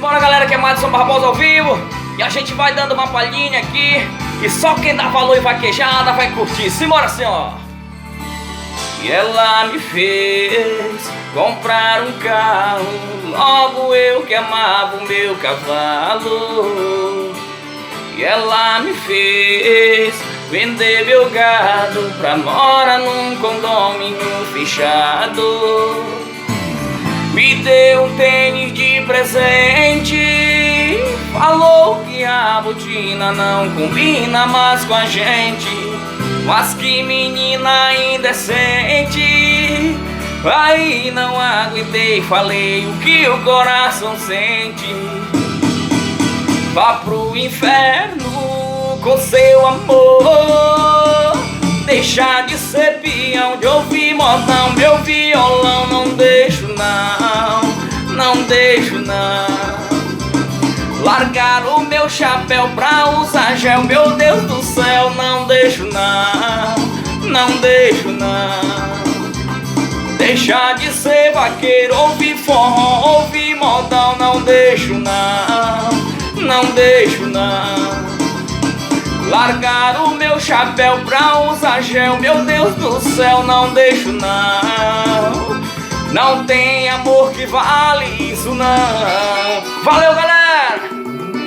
Bora galera, que é Madison Barbosa ao vivo. E a gente vai dando uma palhinha aqui, e só quem dá valor e vaquejada vai curtir. Simbora assim, ó. E ela me fez comprar um carro, logo eu que amava o meu cavalo. E ela me fez vender meu gado pra morar num condomínio fechado. Me deu um tênis de presente, falou que a botina não combina mais com a gente. Mas que menina indecente, aí não aguentei, falei o que o coração sente. Vá pro inferno com seu amor, deixar de ser peão, de ouvir modão, meu violão. Não deixo não, não deixo não. Largar o meu chapéu pra usar gel, meu Deus do céu. Não deixo não, não deixo não. Deixar de ser vaqueiro, ouvir forró, ouvir modão. Não deixo não, não deixo não. Largar o meu chapéu pra usar gel, meu Deus do céu. Não deixo não, não tem amor que vale isso não. Valeu galera!